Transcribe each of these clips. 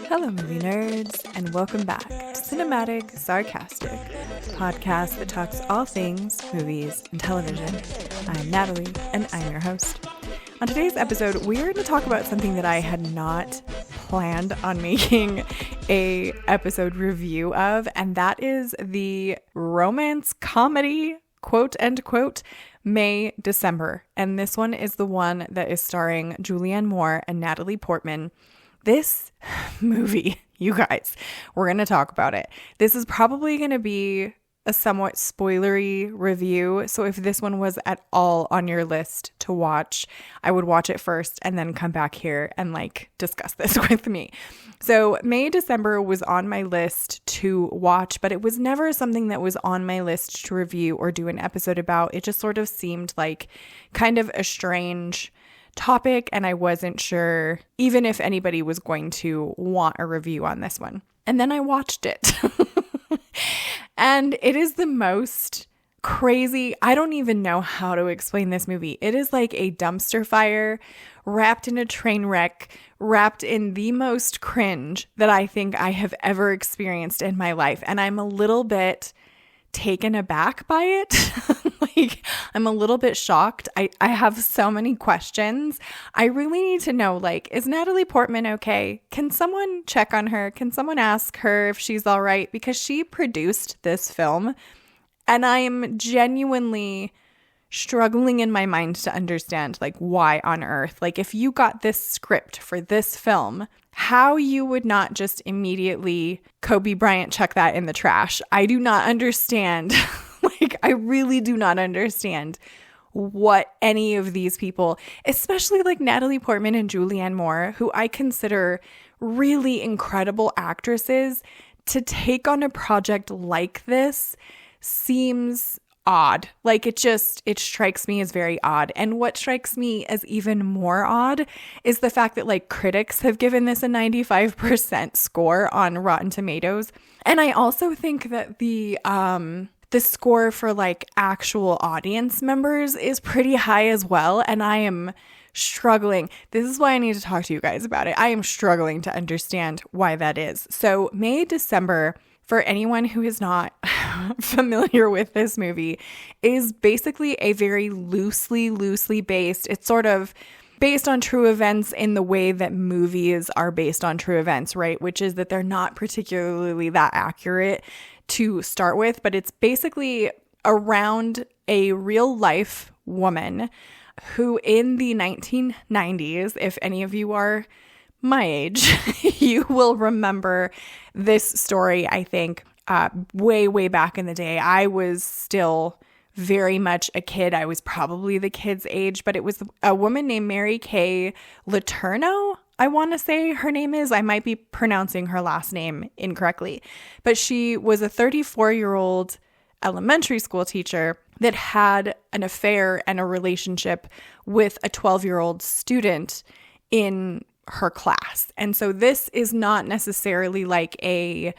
Hello, movie nerds, and welcome back to Cinematic Sarcastic, the podcast that talks all things movies and television. I'm Natalie, and I'm your host. On today's episode, we're going to talk about something that I had not planned on making a episode review of, and that is the romance comedy, quote unquote, May December. And this one is the one that is starring Julianne Moore and Natalie Portman. This movie, you guys, we're going to talk about it. This is probably going to be a somewhat spoilery review. So if this one was at all on your list to watch, I would watch it first and then come back here and discuss this with me. So May December was on my list to watch, but it was never something that was on my list to review or do an episode about. It just sort of seemed like kind of a strange topic, and I wasn't sure even if anybody was going to want a review on this one. And then I watched it. And it is the most crazy, I don't even know how to explain this movie. It is like a dumpster fire wrapped in a train wreck, wrapped in the most cringe that I think I have ever experienced in my life. And I'm a little bit taken aback by it. I'm a little bit shocked. I have so many questions. I really need to know, is Natalie Portman okay? Can someone check on her? Can someone ask her if she's all right? Because she produced this film, and I am genuinely struggling in my mind to understand, why on earth, if you got this script for this film, how you would not just immediately Kobe Bryant chuck that in the trash. I do not understand. I really do not understand what any of these people, especially Natalie Portman and Julianne Moore, who I consider really incredible actresses, to take on a project like this seems odd. It strikes me as very odd. And what strikes me as even more odd is the fact that critics have given this a 95% score on Rotten Tomatoes. And I also think that the score for actual audience members is pretty high as well. And I am struggling. This is why I need to talk to you guys about it. I am struggling to understand why that is. So May December, for anyone who is not familiar with this movie, is basically a very loosely based, it's sort of based on true events in the way that movies are based on true events, right? Which is that they're not particularly that accurate to start with, but it's basically around a real life woman who in the 1990s, if any of you are my age, you will remember this story, I think, way back in the day. I was still very much a kid. I was probably the kid's age, but it was a woman named Mary Kay Letourneau, I want to say her name is. I might be pronouncing her last name incorrectly, but she was a 34-year-old elementary school teacher that had an affair and a relationship with a 12-year-old student in her class. And so this is not necessarily a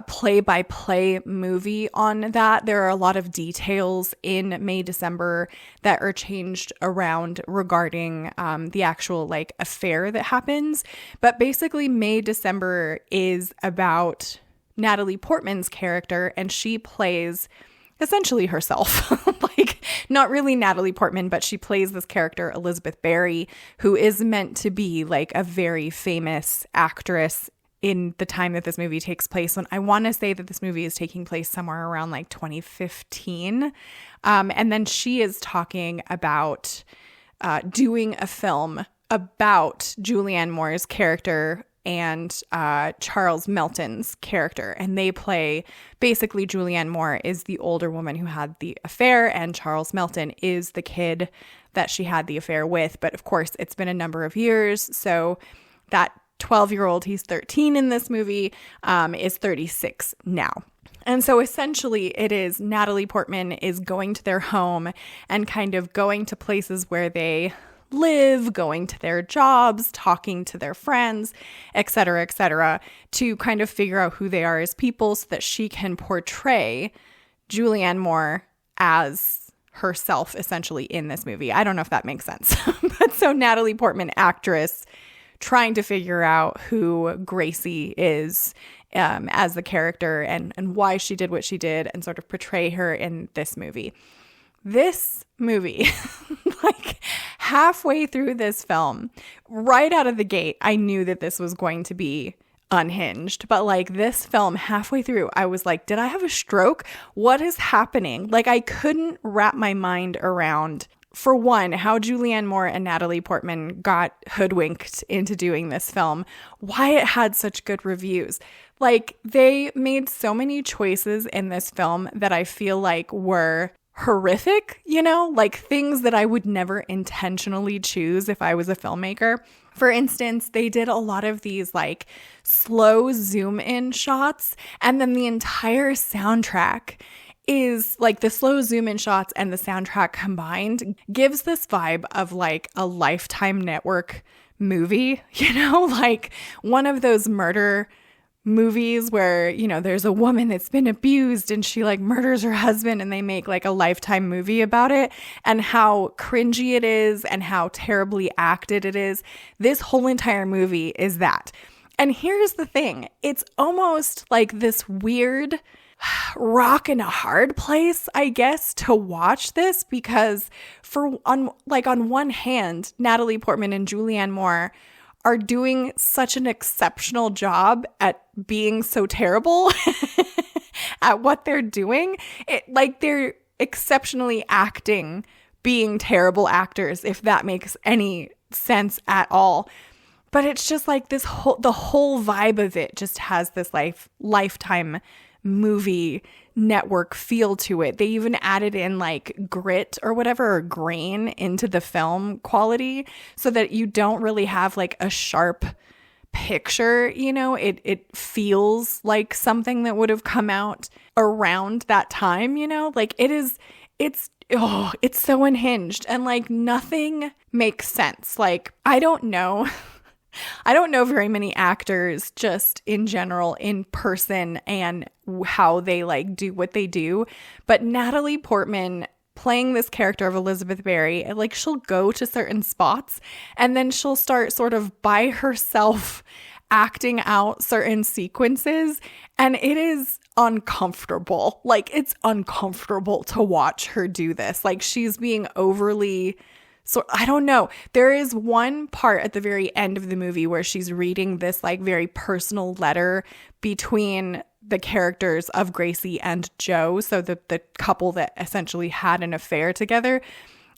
play-by-play movie on that. There are a lot of details in May December that are changed around regarding the actual affair that happens. But basically May December is about Natalie Portman's character, and she plays essentially herself. Not really Natalie Portman, but she plays this character, Elizabeth Berry, who is meant to be a very famous actress in the time that this movie takes place. And I want to say that this movie is taking place somewhere around 2015. And then she is talking about doing a film about Julianne Moore's character and Charles Melton's character. And they play, basically Julianne Moore is the older woman who had the affair, and Charles Melton is the kid that she had the affair with. But of course, it's been a number of years. So that 12-year-old, he's 13 in this movie, is 36 now. And so essentially it is Natalie Portman is going to their home and kind of going to places where they live, going to their jobs, talking to their friends, et cetera, to kind of figure out who they are as people so that she can portray Julianne Moore as herself essentially in this movie. I don't know if that makes sense. But so Natalie Portman, actress, trying to figure out who Gracie is as the character and why she did what she did and sort of portray her in this movie. This movie, like halfway through this film, right out of the gate, I knew that this was going to be unhinged. But like this film, halfway through, I was like, did I have a stroke? What is happening? Like I couldn't wrap my mind around, for one, how Julianne Moore and Natalie Portman got hoodwinked into doing this film, why it had such good reviews. Like they made so many choices in this film that I feel like were horrific, you know, like things that I would never intentionally choose if I was a filmmaker. For instance, they did a lot of these like slow zoom in shots, and then the entire soundtrack is like the slow zoom in shots and the soundtrack combined gives this vibe of like a Lifetime Network movie, you know, like one of those murder movies where, you know, there's a woman that's been abused and she like murders her husband and they make like a Lifetime movie about it and how cringy it is and how terribly acted it is. This whole entire movie is that. And here's the thing. It's almost like this weird rock and a hard place, I guess, to watch this because on one hand, Natalie Portman and Julianne Moore are doing such an exceptional job at being so terrible at what they're doing. Like they're exceptionally acting, being terrible actors, if that makes any sense at all. But it's just like the whole vibe of it just has this Lifetime movie network feel to it. They even added in like grit or whatever, or grain into the film quality so that you don't really have like a sharp picture, you know, it feels like something that would have come out around that time, you know, like it's so unhinged and like nothing makes sense. Like, I don't know very many actors just in general in person and how they like do what they do. But Natalie Portman playing this character of Elizabeth Barry, like she'll go to certain spots and then she'll start sort of by herself acting out certain sequences. And it is uncomfortable. Like it's uncomfortable to watch her do this. Like she's being overly... So I don't know. There is one part at the very end of the movie where she's reading this like very personal letter between the characters of Gracie and Joe. So the couple that essentially had an affair together.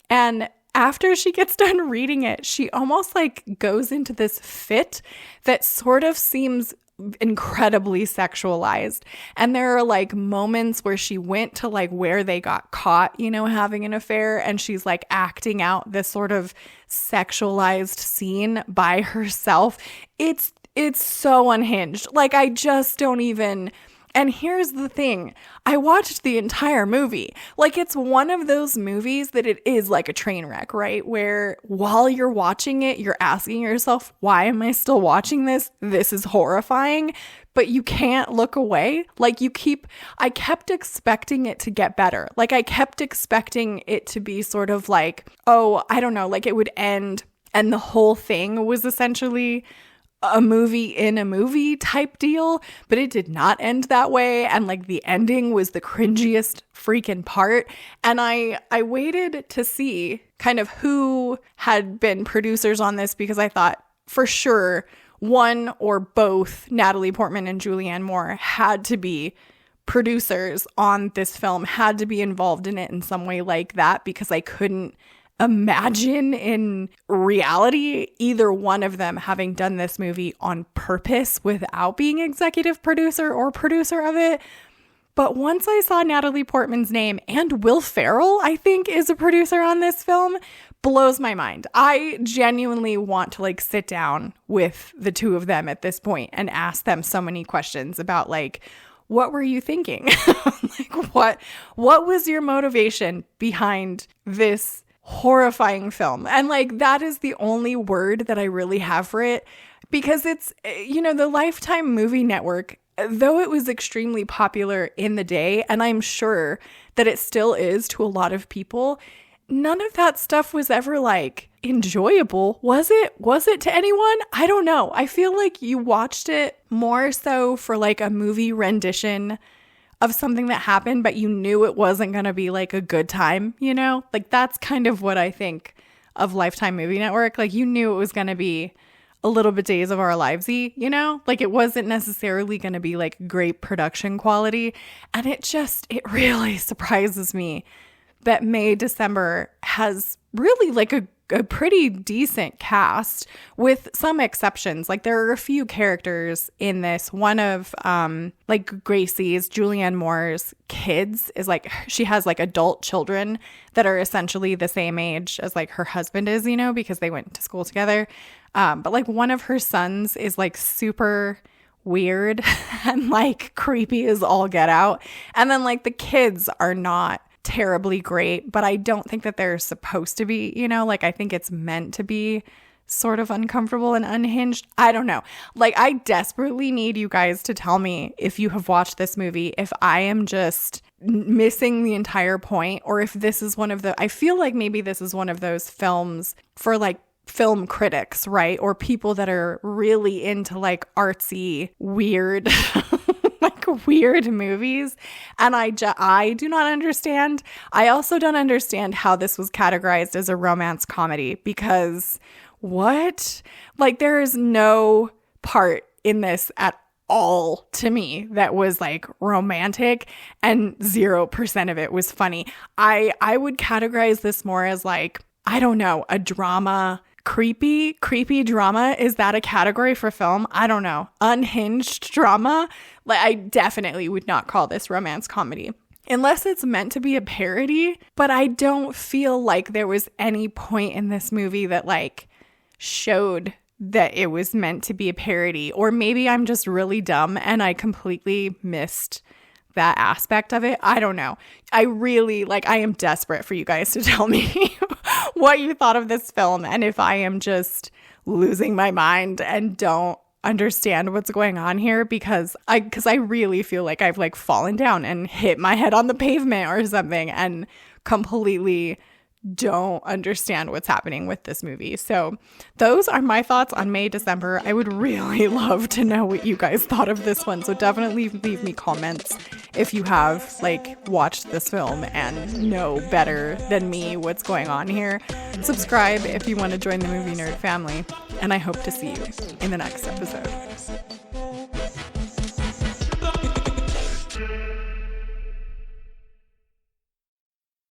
And after she gets done reading it, she almost like goes into this fit that sort of seems incredibly sexualized. And there are like moments where she went to like where they got caught, you know, having an affair, and she's like acting out this sort of sexualized scene by herself. It's so unhinged. Like I just don't even... And here's the thing. I watched the entire movie. Like it's one of those movies that it is like a train wreck, right? Where while you're watching it, you're asking yourself, why am I still watching this? This is horrifying, but you can't look away. Like I kept expecting it to get better. Like I kept expecting it to be sort of like, oh, I don't know, like it would end and the whole thing was essentially a movie in a movie type deal, but it did not end that way. And like the ending was the cringiest freaking part. And I waited to see kind of who had been producers on this because I thought for sure one or both Natalie Portman and Julianne Moore had to be producers on this film, had to be involved in it in some way like that, because I couldn't imagine in reality either one of them having done this movie on purpose without being executive producer or producer of it. But once I saw Natalie Portman's name, and Will Ferrell, I think, is a producer on this film, blows my mind. I genuinely want to like sit down with the two of them at this point and ask them so many questions about like, what were you thinking? Like what was your motivation behind this horrifying film? And like that is the only word that I really have for it, because it's, you know, the Lifetime movie network though it was extremely popular in the day, and I'm sure that it still is to a lot of people, none of that stuff was ever like enjoyable. Was it? Was it to anyone? I don't know. I feel like you watched it more so for like a movie rendition of something that happened, but you knew it wasn't going to be like a good time, you know? Like that's kind of what I think of Lifetime Movie Network. Like you knew it was going to be a little bit Days of Our Livesy, you know? Like it wasn't necessarily going to be like great production quality. And it really surprises me that May December has really like a pretty decent cast with some exceptions. Like there are a few characters in this. One of like Gracie's, Julianne Moore's kids is like, she has like adult children that are essentially the same age as like her husband is, you know, because they went to school together. But like one of her sons is like super weird and like creepy as all get out. And then like the kids are not terribly great, but I don't think that they're supposed to be, you know, like I think it's meant to be sort of uncomfortable and unhinged. I don't know. Like I desperately need you guys to tell me if you have watched this movie, if I am just missing the entire point, or if this is one of the, I feel like maybe this is one of those films for like film critics, right? Or people that are really into like artsy, weird weird movies, and I do not understand. I also don't understand how this was categorized as a romance comedy, because what? Like there is no part in this at all to me that was like romantic, and 0% of it was funny. I would categorize this more as like, I don't know, a drama. Creepy drama. Is that a category for film? I don't know. Unhinged drama. Like I definitely would not call this romance comedy unless it's meant to be a parody. But I don't feel like there was any point in this movie that like showed that it was meant to be a parody. Or maybe I'm just really dumb and I completely missed that aspect of it. I don't know. I am desperate for you guys to tell me what you thought of this film, and if I am just losing my mind and don't understand what's going on here, because I really feel like I've like fallen down and hit my head on the pavement or something and completely don't understand what's happening with this movie. So those are my thoughts on May December. I would really love to know what you guys thought of this one. So definitely leave me comments if you have like watched this film and know better than me what's going on here. Subscribe if you want to join the Movie Nerd family, and I hope to see you in the next episode.